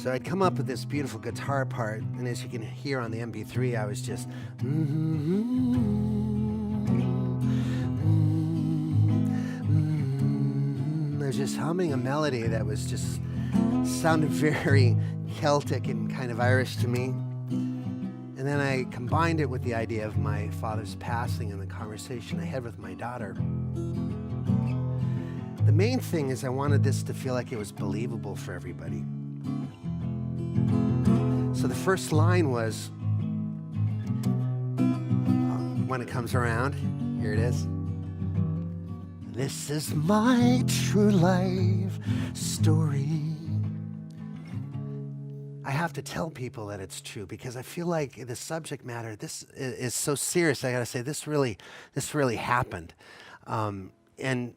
So I'd come up with this beautiful guitar part, and as you can hear on the MP3, I was just I was just humming a melody that was just sounded very Celtic and kind of Irish to me. And then I combined it with the idea of my father's passing and the conversation I had with my daughter. The main thing is I wanted this to feel like it was believable for everybody. So the first line was, when it comes around, here it is. This is my true life story. I have to tell people that it's true because I feel like the subject matter, this is so serious. I gotta say, this really happened. And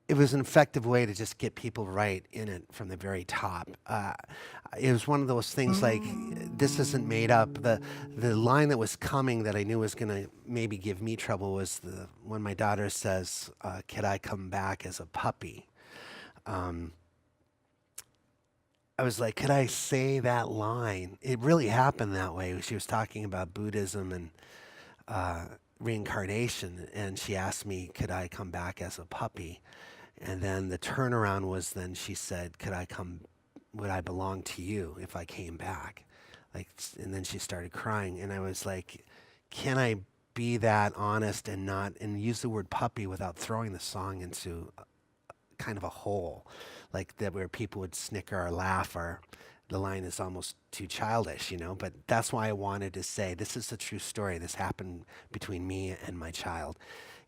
it was an effective way to just get people right in it from the very top. It was one of those things like, this isn't made up. The line that was coming that I knew was gonna maybe give me trouble was when my daughter says, could I come back as a puppy? I was like, could I say that line? It really happened that way. She was talking about Buddhism and reincarnation, and she asked me, could I come back as a puppy? And then the turnaround was then she said, would I belong to you if I came back? And then she started crying, and I was like, can I be that honest and use the word puppy without throwing the song into kind of a hole, like that where people would snicker or laugh, or the line is almost too childish, but that's why I wanted to say, this is a true story. This happened between me and my child.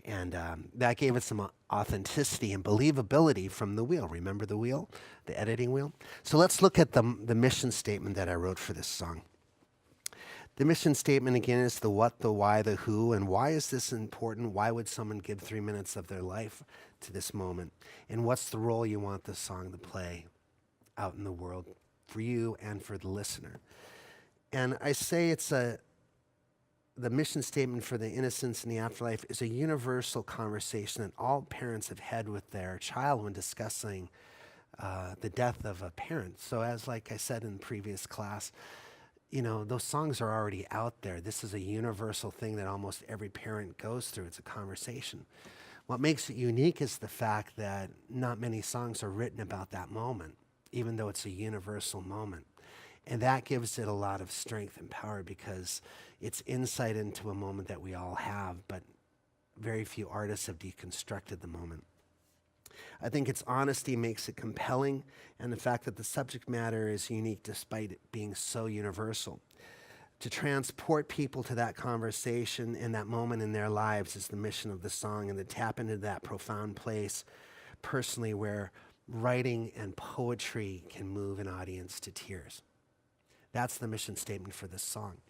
And that gave it some authenticity and believability from the wheel. Remember the wheel, the editing wheel? So let's look at the mission statement that I wrote for this song. The mission statement, again, is the what, the why, the who, and why is this important? Why would someone give 3 minutes of their life to this moment? And what's the role you want this song to play out in the world for you and for the listener? And I say the mission statement for the Innocence and the Afterlife is a universal conversation that all parents have had with their child when discussing the death of a parent. So like I said in the previous class, those songs are already out there. This is a universal thing that almost every parent goes through. It's a conversation. What makes it unique is the fact that not many songs are written about that moment, even though it's a universal moment. And that gives it a lot of strength and power because it's insight into a moment that we all have, but very few artists have deconstructed the moment. I think its honesty makes it compelling, and the fact that the subject matter is unique despite it being so universal. To transport people to that conversation and that moment in their lives is the mission of the song, and to tap into that profound place personally where writing and poetry can move an audience to tears. That's the mission statement for this song.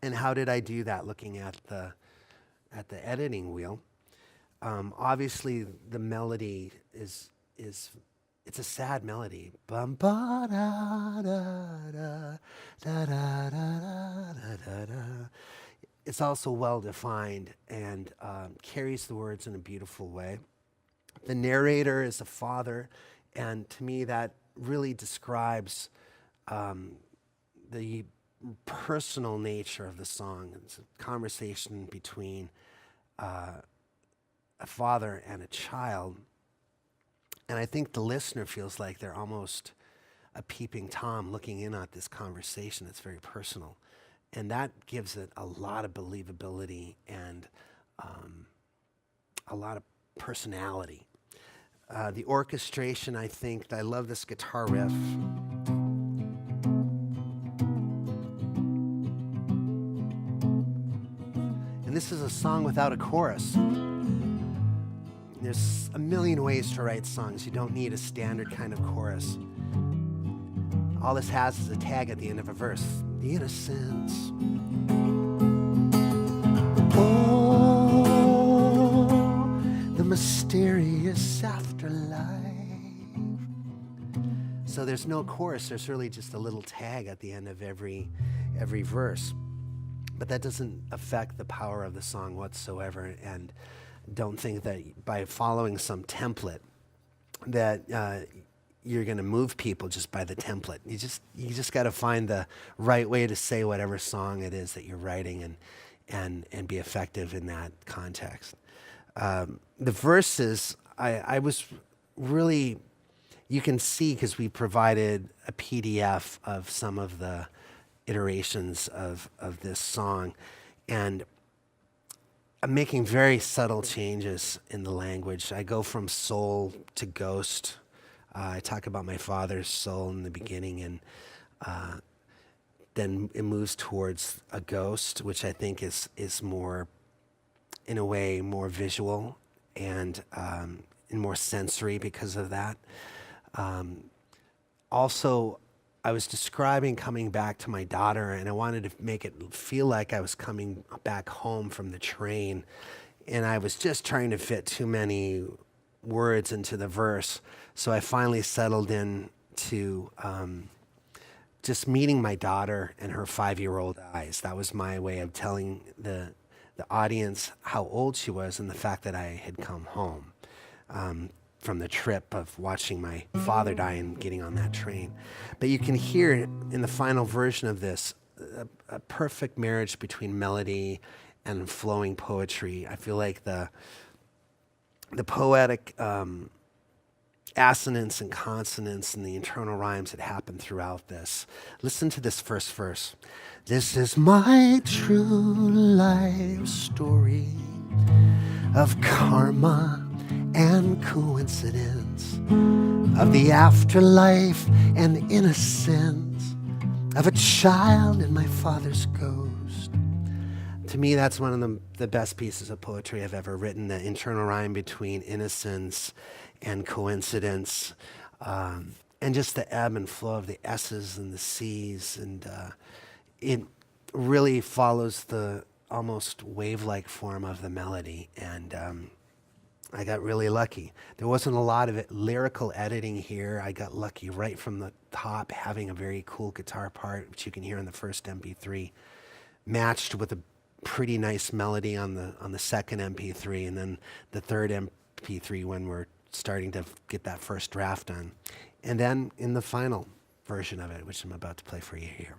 And how did I do that? Looking at the editing wheel. Obviously, the melody is it's a sad melody. Bum ba da da da da da da da da. It's also well defined and carries the words in a beautiful way. The narrator is a father, and to me that really describes the personal nature of the song. It's a conversation between a father and a child. And I think the listener feels like they're almost a peeping Tom looking in at this conversation. It's very personal. And that gives it a lot of believability and a lot of personality. The orchestration, I love this guitar riff. And this is a song without a chorus. There's a million ways to write songs. You don't need a standard kind of chorus. All this has is a tag at the end of a verse. The Innocence. Oh, the mysterious afterlife. So there's no chorus. There's really just a little tag at the end of every verse. But that doesn't affect the power of the song whatsoever. And don't think that by following some template that you're going to move people just by the template. You just got to find the right way to say whatever song it is that you're writing, and be effective in that context. The verses, I was really, you can see because we provided a PDF of some of the iterations of this song, and I'm making very subtle changes in the language. I go from soul to ghost. I talk about my father's soul in the beginning, and then it moves towards a ghost, which I think is more, in a way, more visual and more sensory because of that. Also, I was describing coming back to my daughter, and I wanted to make it feel like I was coming back home from the train, and I was just trying to fit too many words into the verse. So I finally settled in to just meeting my daughter and her 5-year-old eyes. That was my way of telling the audience how old she was and the fact that I had come home from the trip of watching my father die and getting on that train. But you can hear in the final version of this a perfect marriage between melody and flowing poetry. I feel like the poetic assonance and consonance and the internal rhymes that happen throughout this. Listen to this first verse. This is my true life story of karma and coincidence, of the afterlife and innocence, of a child and my father's ghost. To me, that's one of the best pieces of poetry I've ever written, the internal rhyme between innocence and coincidence, and just the ebb and flow of the S's and the C's. And it really follows the almost wave-like form of the melody. And I got really lucky. There wasn't a lot of lyrical editing here. I got lucky right from the top, having a very cool guitar part, which you can hear in the first MP3, matched with a pretty nice melody on the second MP3, and then the third MP3 when we're starting to get that first draft done. And then in the final version of it, which I'm about to play for you here.